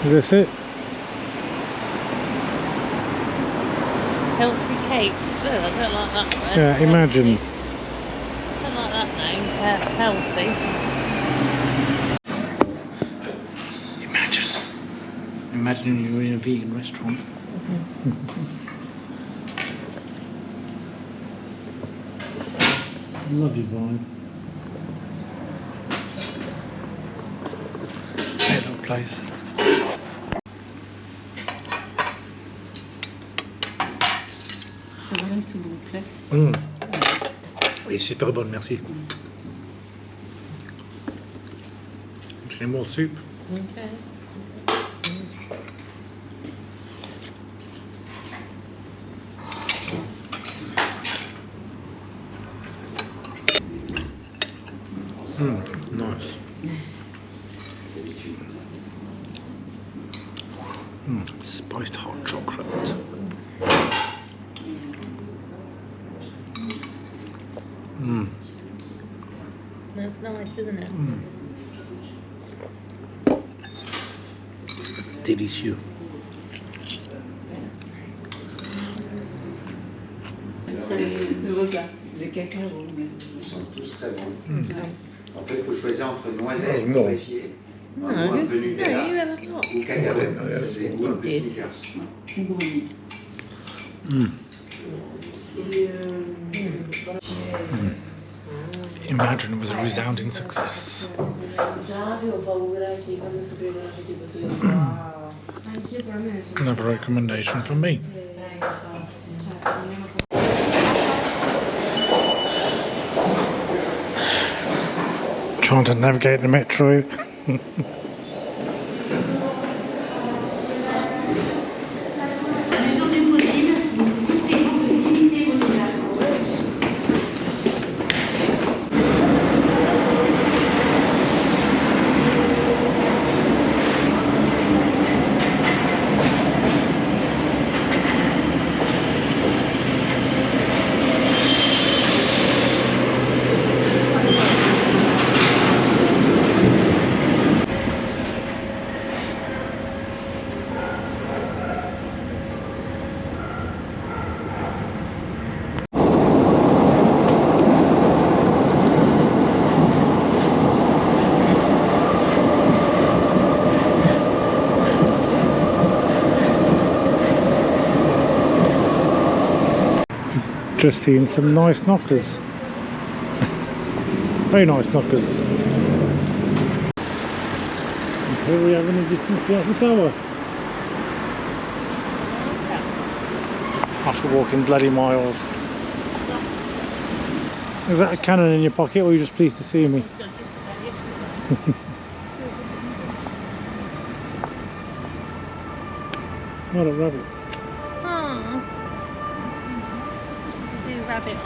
Is this it? Healthy cakes. Oh, I don't like that one. Yeah, imagine. I don't like that name. Healthy. Imagine you're in a vegan restaurant. Lovely vibe. Great little place. Ça va, s'il vous plaît. Oui, super bonne, merci. J'ai more soup. Okay. Nice. Spiced hot chocolate. That's nice, isn't it? Délicieux. Les cacao. Ils sont tous très bons. En fait, il faut choisir entre noisettes torréfiées, un peu Nutella ou cacahuètes. Ça fait goût un peu Snickers. Imagine it was a resounding success. Another recommendation from me. Trying to navigate the metro. Just seeing some nice knockers. Very nice knockers. And here we have in the distance the Eiffel Tower. After walking bloody miles. Is that a cannon in your pocket, or are you just pleased to see me? What a rabbits. Rabbit on.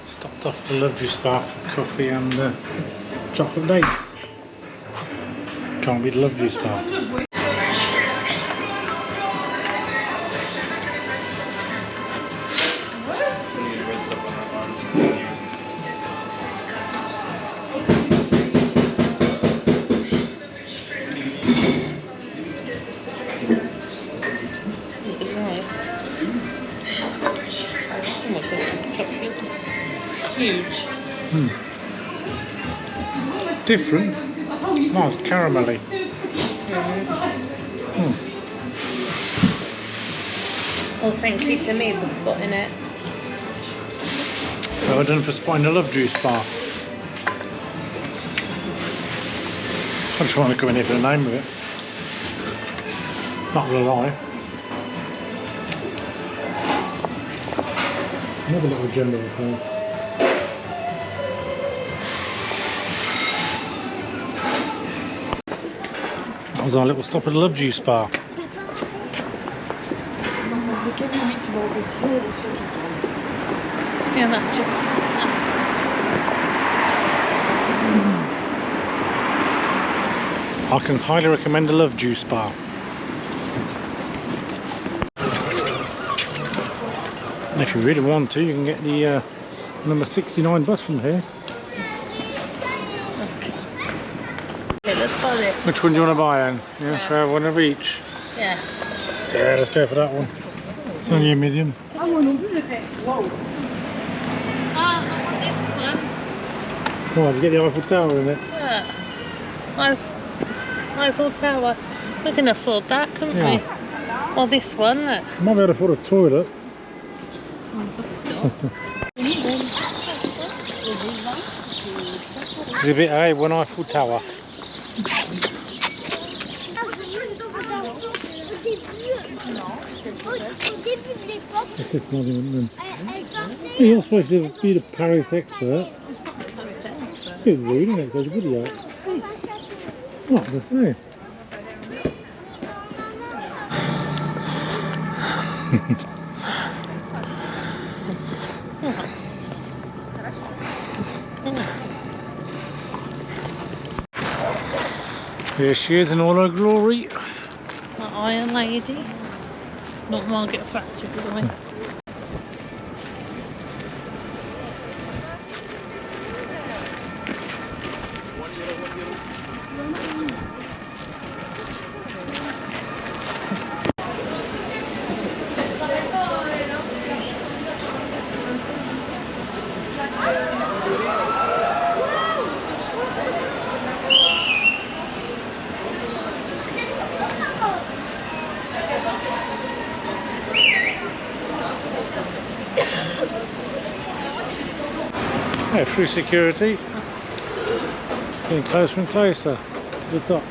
Stopped off the Lovejuice bar for coffee and chocolate dates. Can't be the Lovejuice bar. Is it nice? Oh my god, chocolate. Huge. Different. Nice, caramelly. Well, thank you to me for spotting it. Well done for spotting the Lovejuice bar. I just want to come in here for the name of it. Not gonna lie. Another little general place. That was our little stop at the Lovejuice bar. Yeah, that's I can highly recommend the Lovejuice bar. And if you really want to, you can get the number 69 bus from here. Okay, let's buy it. Which one do you want to buy then? Yeah, so have one of each. Yeah. Yeah, let's go for that one. It's only a medium. I want this one. Oh, did you get the Eiffel Tower in it? Yeah. Eiffel Tower. We can afford that, couldn't we? Or this one, look. You might be able to afford a toilet. Exhibit A, one Eiffel Tower. This is monument then. You're supposed to be the Paris expert. Good reading it, goes good out. What to say? Here she is in all her glory. That Iron Lady. Not Margaret Thatcher, by the way. Yeah, through security, getting closer and closer to the top.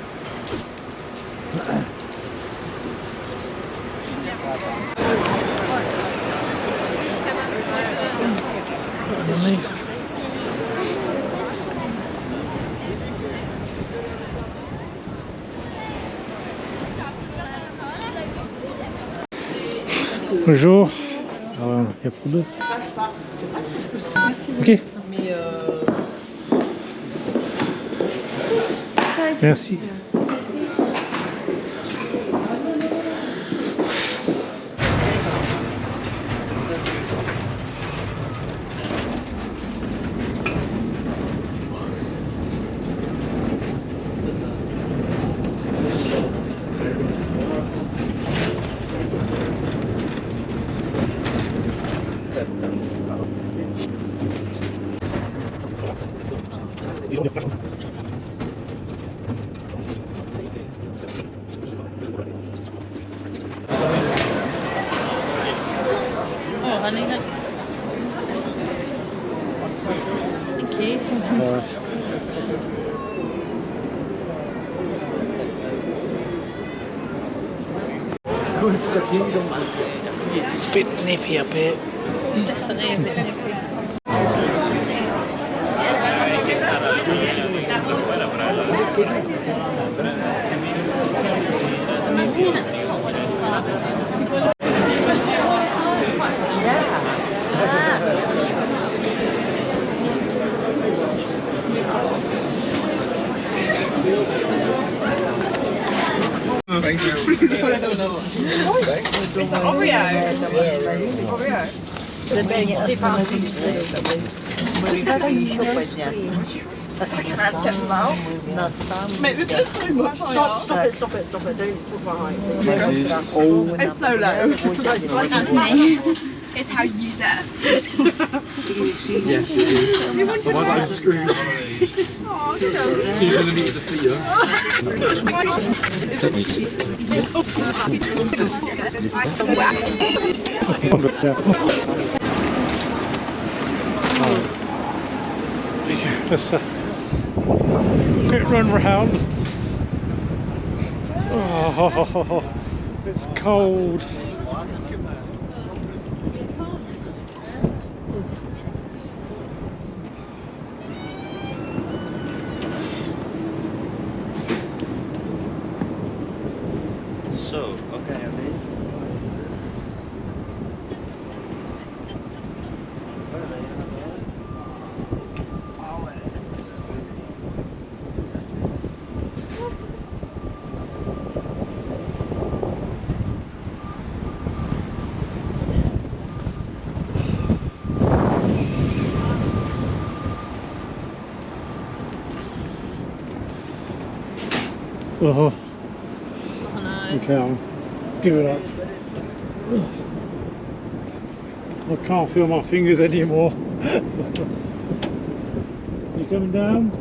Underneath. Bonjour. Alors, il y a pour deux. Ok. Merci. Oh, honey, look. Thank you. It's a bit nippy up here. Definitely a bit nippy. Thank you. It's an Oreo. Oreo. They're doing it as I can't get them out. Mate, look at so much. Stop it. Don't talk about height. It's so low. That's me. It's how you use it. Yes, it is. Otherwise I'm screwed. So you're going to meet at the theatre? Just a quick run round. Oh, it's cold. So, okay, Oh, I know. okay, I'll give it up. I can't feel my fingers anymore. You coming down?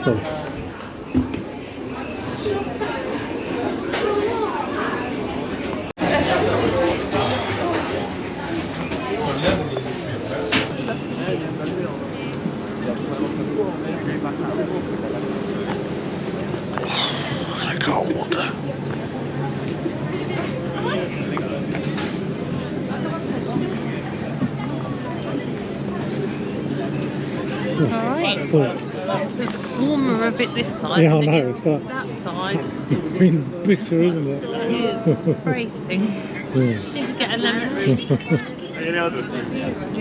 Sorry. I got water. Alright. So, It's warmer a bit this side. yeah, I than know, it's that that side. the wind's bitter, isn't it? It is bracing. Yeah. Need to get a lemon.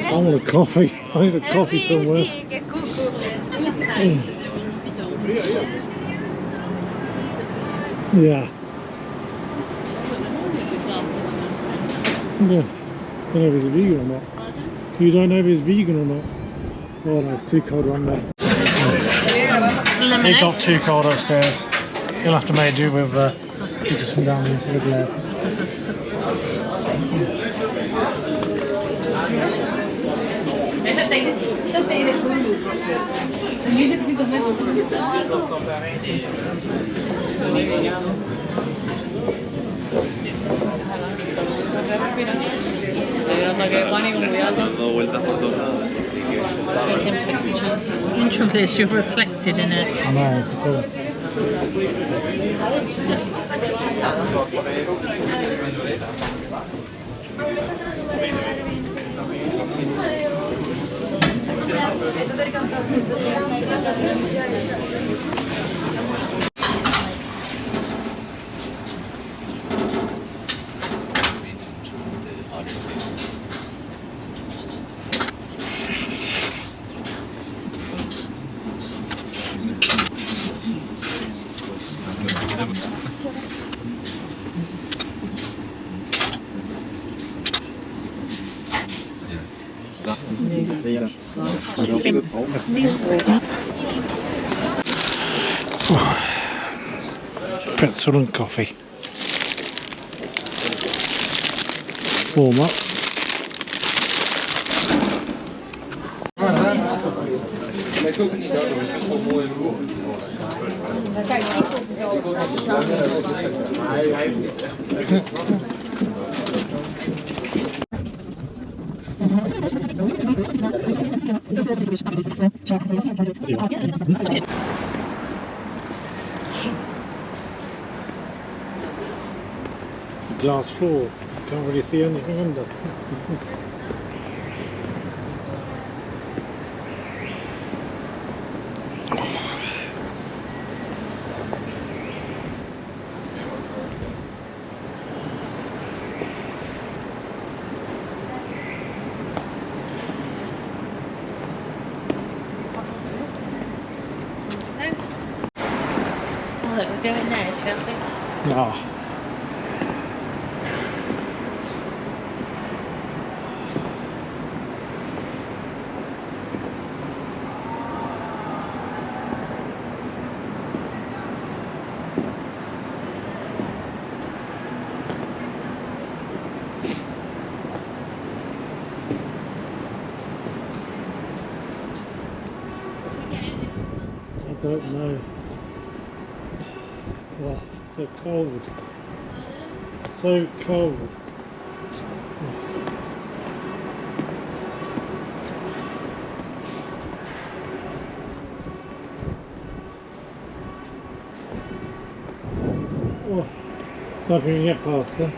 I want a coffee. I need a coffee somewhere. Yeah. Yeah. Don't know if he's vegan or not. You don't know if he's vegan or not. Oh no, it's too cold on there. It Lemonade. got too cold upstairs. You'll have to make do with just from down with there. Taking pictures. Interesting, you're reflected in it. I know, it's cool. Pretzel and coffee. Warm up. Glass floor, can't really see anything under. Oh, look, we're doing there, shall we? Ah. I don't know. Wow, so cold. So cold. Oh, don't think we can get past there.